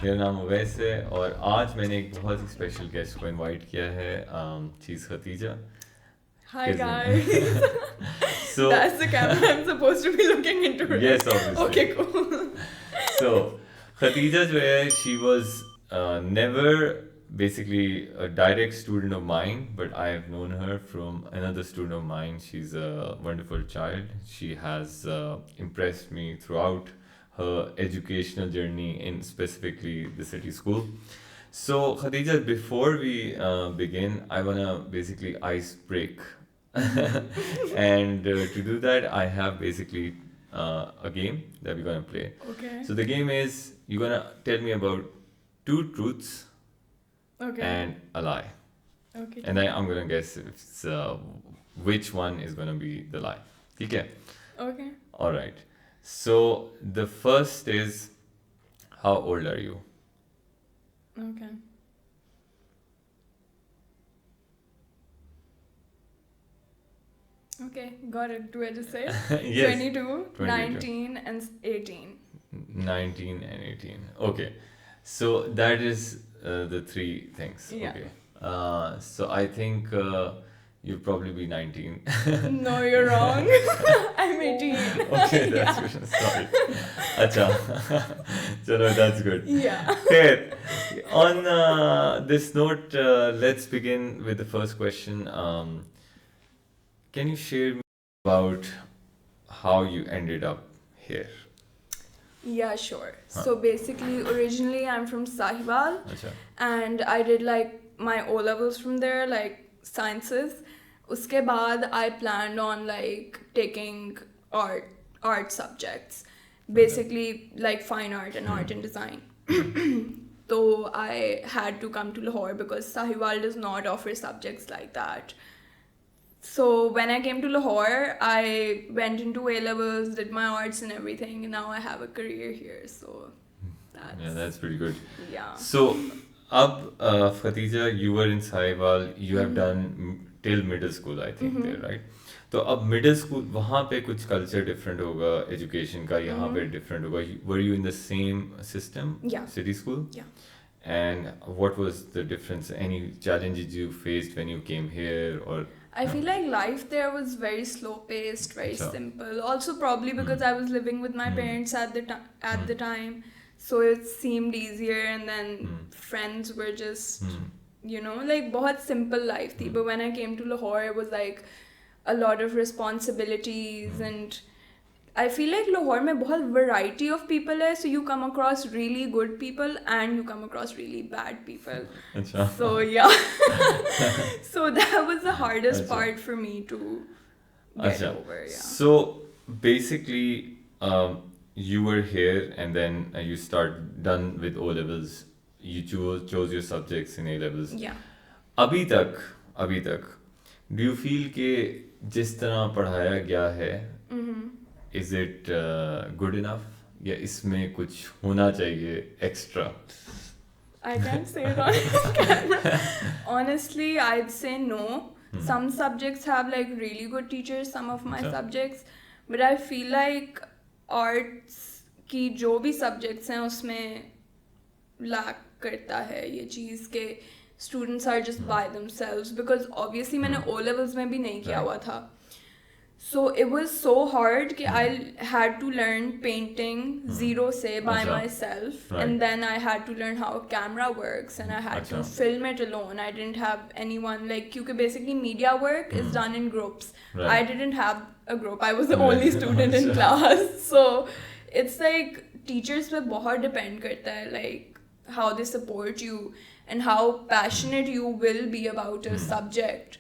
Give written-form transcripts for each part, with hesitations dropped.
मेरा नाम अवैस है और आज मैंने एक बहुत ही स्पेशल गेस्ट को इनवाइट किया है she's Khadija Hi isn't guys. so That's the camera I'm supposed to be looking into. Right? yes obviously Okay, cool. so Khadija जो है she was never basically a direct student of mine but I have known her from another student of mine. She's a wonderful child. She has impressed me throughout her educational journey in specifically the city school. So Khadija, before we begin, I wanna basically ice break, and to do that, I have basically a game that we're gonna play. Okay. So the game is you're gonna tell me about two truths Okay. and a lie, Okay. and then I'm gonna guess if it's, which one is gonna be the lie. Okay. Okay. All right. So the first is, how old are you? Okay. Okay, got it. Do I just say it? Yes. 22, 22. 19, and 18. 19 and 18. Okay. So that is the three things. Yeah. Okay. So I think you'll probably be 19. No, you're wrong. I'm 18. Okay, that's good. Sorry. Acha. Chalo, that's good. Yeah. Fair. On this note, let's begin with the first question. Can you share me about how you ended up here? Yeah, sure. Huh. So basically, originally I'm from Sahiwal, Acha. and I did like my O levels from there, like sciences. Uske baad I planned on like taking art subjects, basically like fine art and art and design. So I had to come to Lahore because Sahiwal does not offer subjects like that. So when I came to Lahore, I went into A levels, did my arts and everything, and now I have a career here. So Yeah, that's pretty good. yeah. So, Khadija, you were in Sahiwal, you have done till middle school, I think, there, right? तो अब middle school वहाँ पे कुछ culture different होगा education का यहाँ पे different होगा were you in the same system Yeah. City school Yeah. and what was the difference, any challenges you faced when you came here or I feel like life there was very slow paced, very Acha. simple. Also, probably because I was living with my parents at the time, so it seemed easier. And then friends were just, like बहुत simple life थी. But when I came to Lahore, it was like a lot of responsibilities, and I feel like Lahore में बहुत variety of people है. So you come across really good people and you come across really bad people. अच्छा So yeah. So that was the hardest Acha. part for me to get अच्छा over. Yeah. so basically you were here and then you start done with O levels, you chose your subjects in A levels. Yeah. अभी तक do you feel कि जिस तरह पढ़ाया गया है is it good enough या इसमें कुछ होना चाहिए extra? I can't say it on camera. Honestly, I'd say no. Some subjects have like really good teachers, some of my Acha. subjects, but I feel like arts की जो भी subjects हैं उसमें lack करता है ये चीज़ के students are just by themselves, because obviously मैंने O levels में भी नहीं किया हुआ था. So it was so hard कि I had to learn painting zero से by Acha. myself, Right. and then I had to learn how a camera works, and I had to Acha. film it alone. I didn't have anyone, like क्योंकि basically media work is done in groups. Right. I didn't have a group. I was the Right. only student in Acha. class. So it's like teachers पे बहुत depend करता है, like how they support you and how passionate you will be about a subject.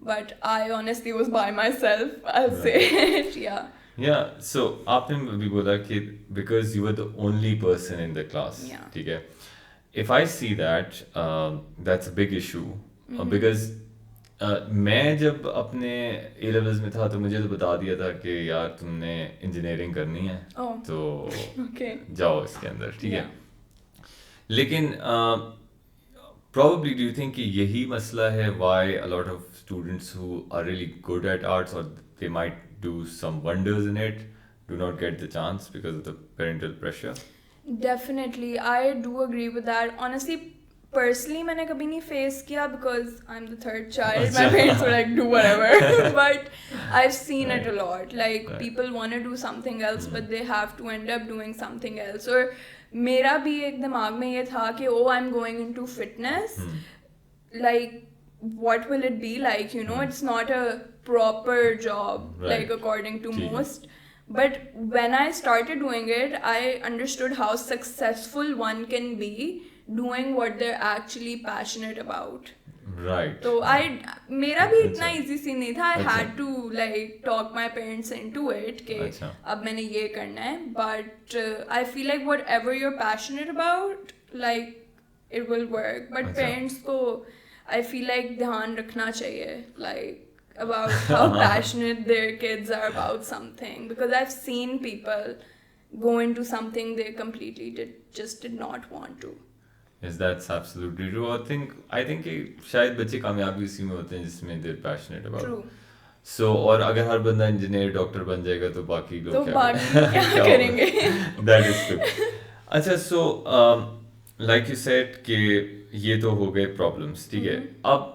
But I honestly was by myself, I'll say it. Yeah. Yeah, so आपने भी बोला कि because you were the only person in the class. Yeah. ठीक है. If I see that, that's a big issue because मैं जब अपने A levels में था तो मुझे तो बता दिया था कि यार तुमने इंजीनियरिंग करनी है Oh. तो Okay. जाओ इसके अंदर, ठीक है. Yeah. लेकिन probably do you think कि यही मसला है why a lot of students who are really good at arts or they might do some wonders in it do not get the chance because of the parental pressure? Definitely, I do agree with that. Honestly, personally, मैंने कभी नहीं face किया because I'm the third child. My parents were like, do whatever. But I've seen it a lot. Like Right. people want to do something else, but they have to end up doing something else. और मेरा भी एक दिमाग में ये था कि oh, I'm going into fitness. Like, what will it be like? You know, it's not a proper job, Right. like according to ठीक है. most. But when I started doing it, I understood how successful one can be doing what they're actually passionate about. Right. So मेरा भी इतना अच्छा. easy scene नहीं था. I अच्छा. had to like talk my parents into it कि अच्छा. अब मैंने ये करना है. But I feel like whatever you're passionate about, like it will work. But अच्छा. parents को I feel like ध्यान रखना चाहिए, like about how passionate their kids are about something, because I've seen people go into something they completely just did not want to. Yes, that's absolutely true. I think कि शायद बच्चे कामयाब भी इसी में होते हैं जिसमें they're passionate about. True. So और अगर हर बंदा इंजीनियर डॉक्टर बन जाएगा तो बाकी लोग तो क्या बाकी क्या करेंगे? That is true. अच्छा, so like you said कि ये तो हो गए problems, ठीक है. अब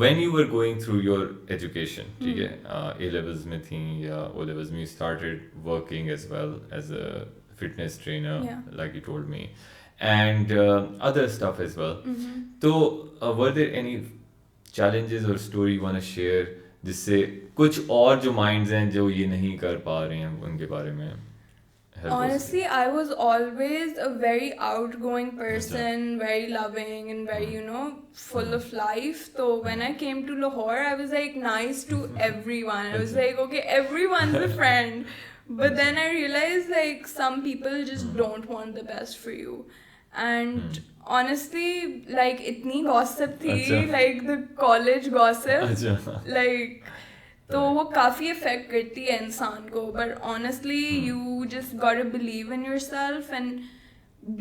when you were going through your education, ठीक है, A levels में थी या O levels में, you started working as well as a fitness trainer, Yeah. like you told me, and other stuff as well. तो were there any challenges or story you want to share जिससे कुछ और जो minds हैं जो ये नहीं कर पा रहे हैं उनके बारे में help हो Honestly, सके? I was always a very outgoing person, very loving and very, you know, full of life. So when I came to Lahore, I was like nice to everyone. I was like, okay, everyone's a friend. But then I realized like some people just don't want the best for you. And honestly, like itni gossip thi, अच्छा. like the college gossip, अच्छा. like तो वो काफ़ी affect करती है इंसान को. But honestly you just got to believe in yourself and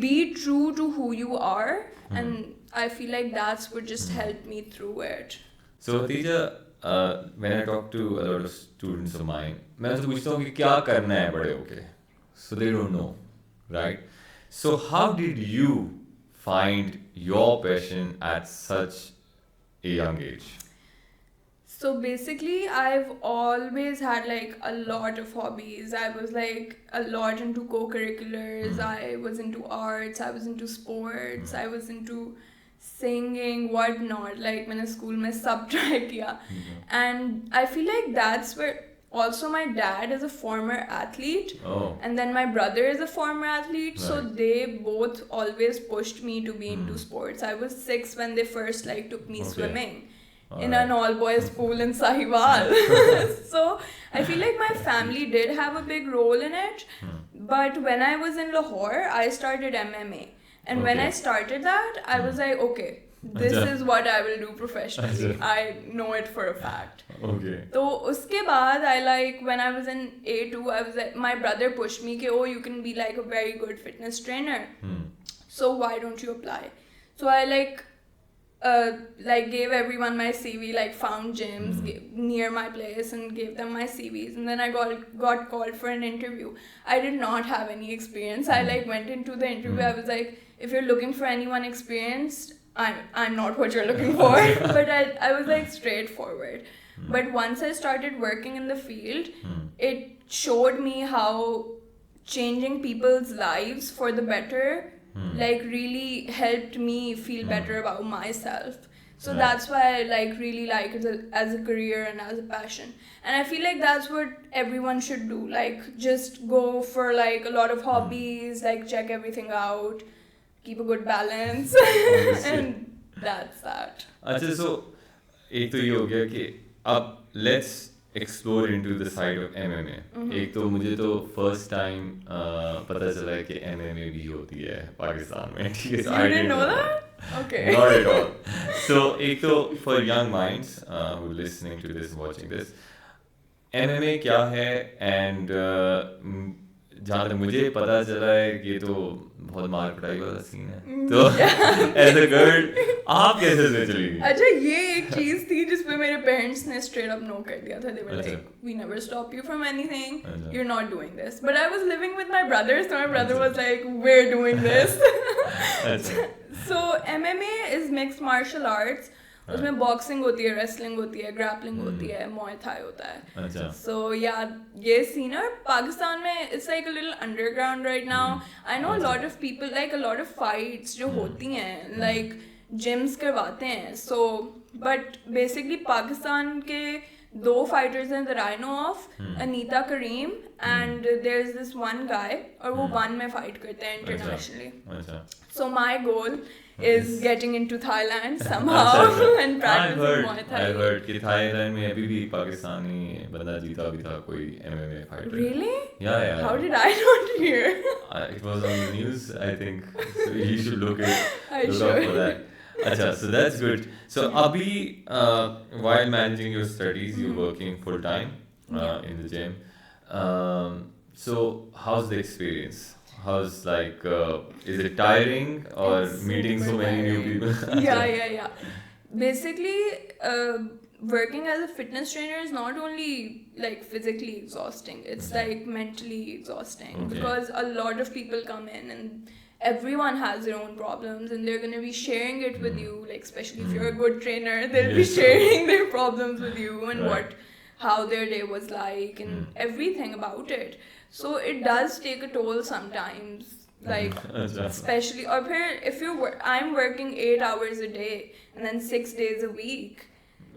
be true to who you are, and I feel like that's what just help me through it. So Khadija, when I talk to a lot of students of mine, मैं उनसे पूछता हूँ कि क्या करना है बड़े होके, so they don't know, right? So how did you find your passion at such a young age? So basically, I've always had like a lot of hobbies. I was like a lot into co-curriculars. I was into arts. I was into sports. I was into singing, whatnot. Like मैंने school में सब try किया. And I feel like that's where also my dad is a former athlete. Oh. And then my brother is a former athlete. So Right. they both always pushed me to be into sports. I was 6 when they first like took me Okay. swimming in Alright. an all-boys pool in Sahiwal. So I feel like my family did have a big role in it. But when I was in Lahore, I started MMA. And when Okay. I started that, I was like, okay, this अच्छा. is what I will do professionally. अच्छा. I know it for a fact. Okay. So उसके बाद I like when I was in A2, I was like, my brother pushed me कि oh, you can be like a very good fitness trainer. So why don't you apply? So I like gave everyone my CV, like found gyms near my place and gave them my CVs, and then I got called for an interview. I did not have any experience. I like went into the interview. I was like, if you're looking for anyone experienced, I'm not what you're looking for. But I was like straightforward. But once I started working in the field, it showed me how changing people's lives for the better like really helped me feel better about myself. So Right. that's why I like really like it as a career and as a passion. And I feel like that's what everyone should do. Like just go for like a lot of hobbies, like check everything out, keep a good balance. Obviously. And that's that. अच्छा, so एक तो ये हो गया कि अब let's explore into the side of MMA. एक तो मुझे तो first time पता चला है कि MMA भी होती है पाकिस्तान में, ठीक है? So You I didn't know that? Okay. Not at all. So एक तो for young minds who are listening to this, watching this, MMA क्या है, and जहाँ तक मुझे पता चला है कि तो बहुत मार पिटाई वाला सीन है. तो as a girl आप कैसे से चली गई? अच्छा ये एक चीज थी जिस पे मेरे पेरेंट्स ने स्ट्रेट अप नो कर दिया था. They were अच्छा. like, we never stop you from anything. अच्छा. You're not doing this. But I was living with my brother, so my brother अच्छा. was like, we're doing this. अच्छा. So MMA is mixed martial arts. उसमें boxing होती है, wrestling होती है, grappling होती है, मुआय थाई होता है. अच्छा. So yeah, ये scene है. पाकिस्तान में it's like a little underground right now. I know a lot of people, like a lot of fights जो होती हैं, like gyms करवाते हैं. So but basically पाकिस्तान के दो fighters हैं that I know of, Anita Kareem and there's this one guy, और वो one में fight करते हैं internationally. अच्छा. So my goal is getting into Thailand somehow and practicing Muay Thai. I heard कि थाईलैंड में अभी भी पाकिस्तानी बंदा जीता भी था कोई MMA fighter. Really? Yeah. How did I not hear? It was on the news, I think. So you should look I up should. for that. Acha, so that's good. So abhi, while managing your studies, you're working full time in the gym. So how's the experience? How's like, is it tiring or It's meeting so super many new tiring. people? Yeah. Basically, working as a fitness trainer is not only like physically exhausting, it's like mentally exhausting. Okay. Because a lot of people come in and everyone has their own problems and they're going to be sharing it with you, like especially if you're a good trainer, they'll be sharing their problems with you and Right. how their day was like and everything about it. So it does take a toll sometimes, like Acha. especially or if I'm working 8 hours a day and then 6 days a week.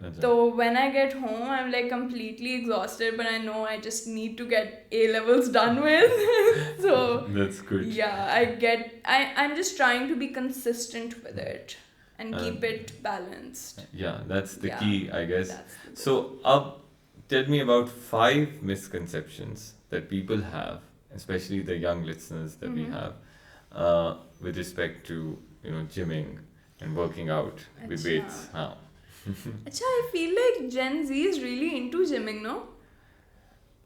Acha. So when I get home, I'm like completely exhausted, but I know I just need to get A levels done with. So That's good. yeah, I'm just trying to be consistent with it and keep it balanced. Yeah, that's the Yeah. key, I guess. That's the goal. So, tell me about 5 misconceptions that people have, especially the young listeners that we have, with respect to gymming and working out with Acha. weights. Acha, I feel like Gen Z is really into gymming, no?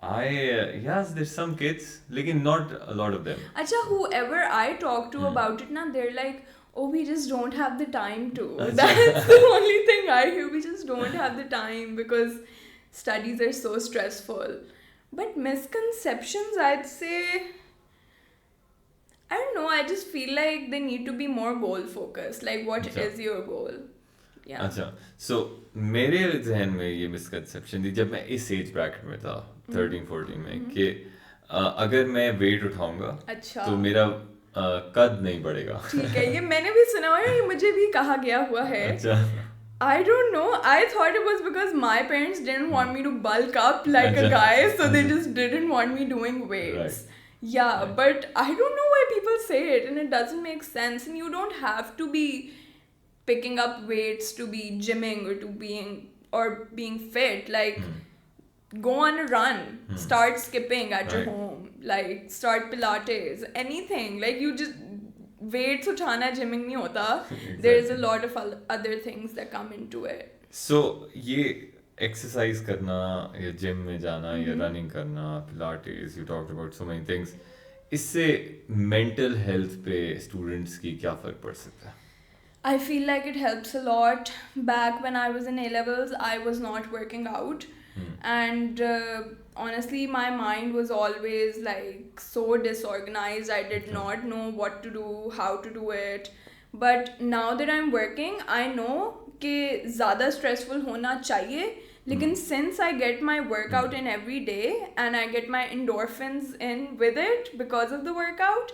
Yes, there's some kids, lekin not a lot of them. Acha, whoever I talk to about it now, they're like, oh, we just don't have the time to. Acha. That's the only thing I hear. We just don't have the time because studies are so stressful. But misconceptions, I'd say, I don't know, I just feel like they need to be more goal focused. Like, what Acha. is your goal? Yeah. अच्छा, so मेरे जहन में ये misconception थी जब मैं इस age bracket में था 13-14 में कि अगर मैं वेट उठाऊंगा अच्छा. तो मेरा कद नहीं बढ़ेगा. ठीक है, ये मैंने भी सुना है, ये मुझे भी कहा गया हुआ है. अच्छा. I don't know. I thought it was because my parents didn't want me to bulk up like a Acha. guy, so they just didn't want me doing weights. Right. Yeah, Right. but I don't know why people say it, and it doesn't make sense. And you don't have to be picking up weights to be gymming or being fit. Like, go on a run, start skipping at your Right. home, like start Pilates, anything. Like you just weights उठाना gymming नहीं होता. There is a lot of other things that come into it. So ये exercise करना या gym में जाना या running करना, Pilates, you talked about so many things. इससे mental health पे students की क्या फर्क पड़ सकता है? I feel like it helps a lot. Back when I was in A levels, I was not working out. And honestly, my mind was always like so disorganized. I did not know what to do, how to do it. But now that I'm working, I know कि ज़्यादा stressful होना चाहिए. लेकिन since I get my workout in every day and I get my endorphins in with it because of the workout,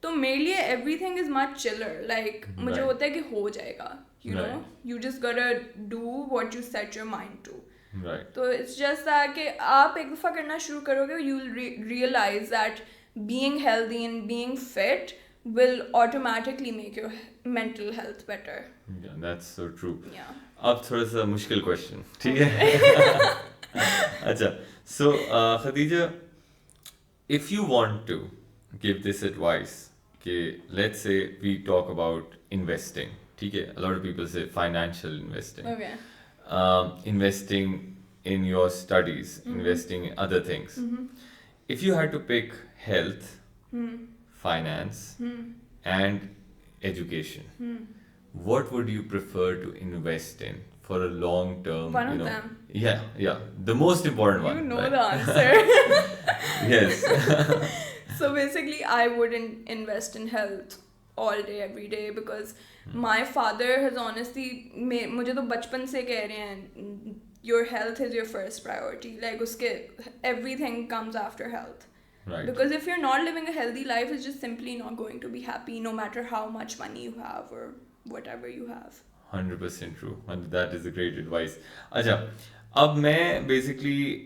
तो मेरे लिए everything is much chiller. Like मुझे Right. होता है कि हो जाएगा. You know, Right. you just gotta do what you set your mind to. Right. तो it's just that कि आप एक दफ़ा करना शुरू करोगे, you'll realize that being healthy and being fit will automatically make your mental health better. Yeah, that's so true. Yeah. अब थोड़ा सा मुश्किल क्वेश्चन, ठीक है? अच्छा, so Khadija, if you want to give this advice, कि let's say we talk about investing, ठीक है? A lot of people say financial investing. Okay. Investing in your studies, investing in other things. If you had to pick health, finance, and education, what would you prefer to invest in for a long term? One of them. Yeah, the most important one. You know right? the answer. Yes. So basically, I wouldn't invest in health all day, every day, because my father has honestly, मुझे तो बचपन से कह रहे हैं, your health is your first priority. Like उसके everything comes after health. Right. Because if you're not living a healthy life, it's just simply not going to be happy, no matter how much money you have or whatever you have. 100% true. And that is a great advice. अच्छा, अब मैं basically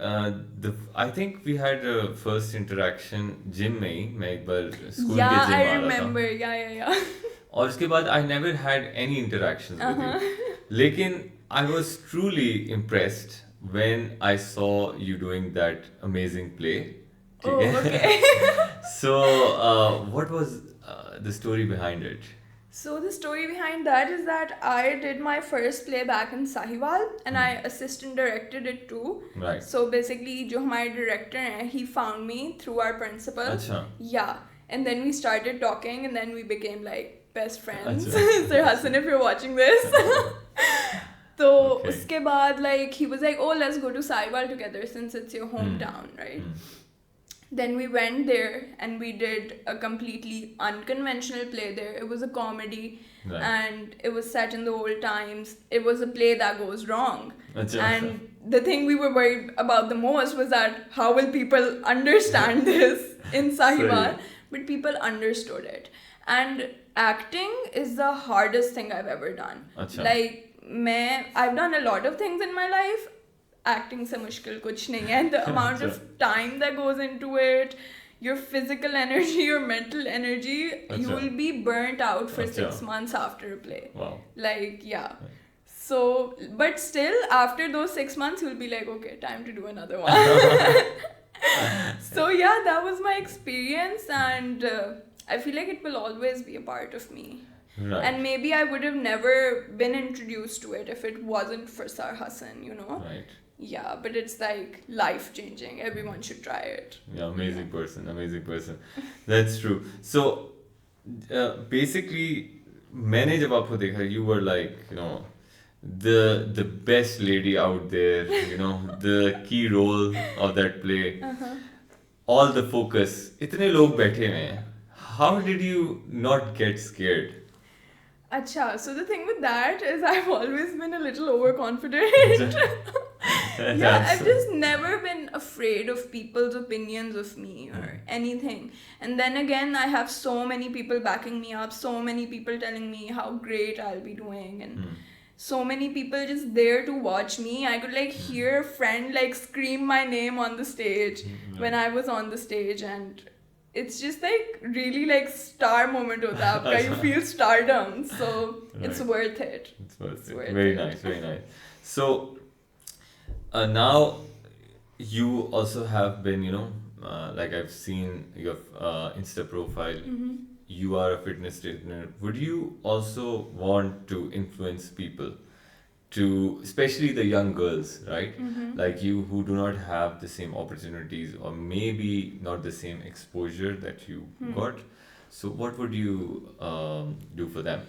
I think we had a first interaction gym में ही, मैं एक बार school के Yeah, gym I आ रहा था. remember. Yeah. और उसके बाद I never had any interactions with you. लेकिन I was truly impressed when I saw you doing that amazing play. Oh, ठीक है? okay. So, what was the story behind it? So the story behind that is that I did my first play back in Sahiwal and I assistant directed it too. Right. So basically, जो हमारे director हैं, he found me through our principal. अच्छा. Yeah, and then we started talking and then we became like best friends. अच्छा. Sir Hassan, if you're watching this. So Okay. उसके बाद like he was like, oh, let's go to Sahiwal together since it's your hometown, right? Then we went there and we did a completely unconventional play there. It was a comedy. Right. And it was set in the old times. It was a play that goes wrong. Achha. And the thing we were worried about the most was that how will people understand this in Sahiwal? But people understood it. And acting is the hardest thing I've ever done. Achha. Like, I've done a lot of things in my life. Acting से मुश्किल कुछ नहीं है. The amount of time that goes into it, your physical energy, your mental energy, you will be burnt out for 6 months after a play. Wow. Like, yeah. So, but still, after those 6 months, you'll be like, okay, time to do another one. So, yeah, that was my experience, and I feel like it will always be a part of me. Right. And maybe I would have never been introduced to it if it wasn't for Sir Hassan, you know? Right. Yeah, but it's like life changing. Everyone should try it. Yeah, amazing person. That's true. So, basically, मैंने जब आपको देखा, you were like, you know, the best lady out there, you know, the key role of that play. All the focus. इतने लोग बैठे हुए हैं. How did you not get scared? Acha, so the thing with that is I've always been a little overconfident. Yeah, I've just never been afraid of people's opinions of me or anything. And then again, I have so many people backing me up, so many people telling me how great I'll be doing, and so many people just there to watch me. I could like hear a friend like scream my name on the stage when I was on the stage, and it's just like really like star moment hota hai aapka. You feel stardom, so it's worth it. It's worth it. Very nice. So now you also have been, you know, like I've seen your Insta profile. You are a fitness trainer. Would you also want to influence people to, especially the young girls, right? Like you, who do not have the same opportunities or maybe not the same exposure that you got? So what would you do for them?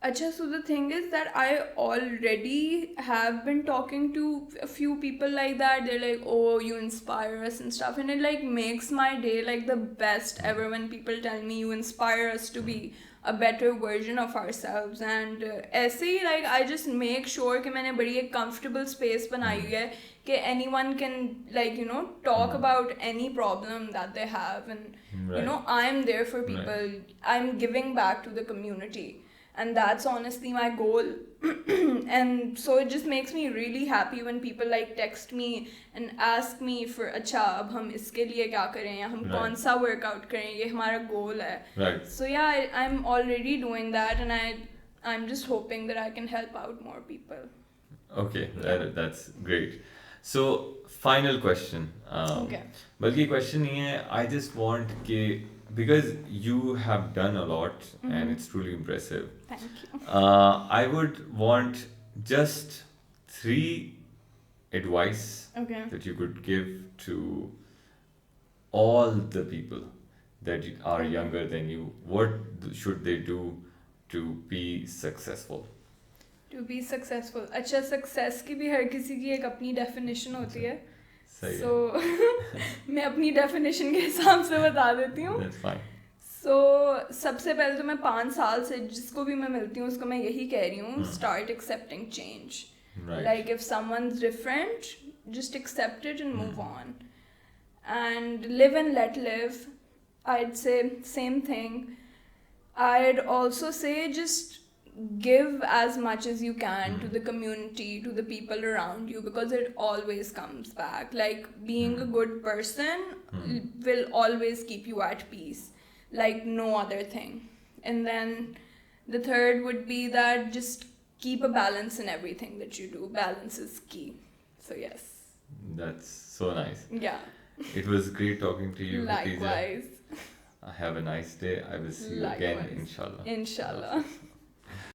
Acha, so the thing is that I already have been talking to a few people like that. They're like, oh, you inspire us and stuff. And it like makes my day like the best ever when people tell me you inspire us to be a better version of ourselves. And ऐसे ही like I just make sure कि मैंने बड़ी एक comfortable space बनाई है कि anyone can like, you know, talk about any problem that they have. And you know, I'm there for people. I'm giving back to the community. And that's honestly my goal. And so it just makes me really happy when people like text me and ask me for अच्छा अब हम इसके लिए क्या करें या हम कौन सा workout करें, ये हमारा goal है. Right. So yeah, I'm already doing that, and I'm just hoping that I can help out more people. Okay, that's great. So final question. Okay. बल्कि question नहीं है. I just want कि because you have done a lot and it's truly impressive. Thank you. I would want just 3 advice that you could give to all the people that are younger than you. What should they do to be successful? To be successful. अच्छा, success की भी हर किसी की एक अपनी definition होती है. सही So मैं अपनी definition के हिसाब से बता देती हूँ. That's fine. So सबसे पहले तो मैं 5 साल से जिसको भी मैं मिलती हूँ उसको मैं यही कह रही हूँ, start accepting change. Right. Like if someone's different, just accept it and move on. And live and let live. I'd say same thing. I'd also say just give as much as you can to the community, to the people around you, because it always comes back. Like being a good person will always keep you at peace, like no other thing. And then the third would be that just keep a balance in everything that you do. Balance is key. So yes. That's so nice. Yeah. It was great talking to you, Khadija. Likewise. Have a nice day. I will see you again, Likewise. inshallah. Inshallah.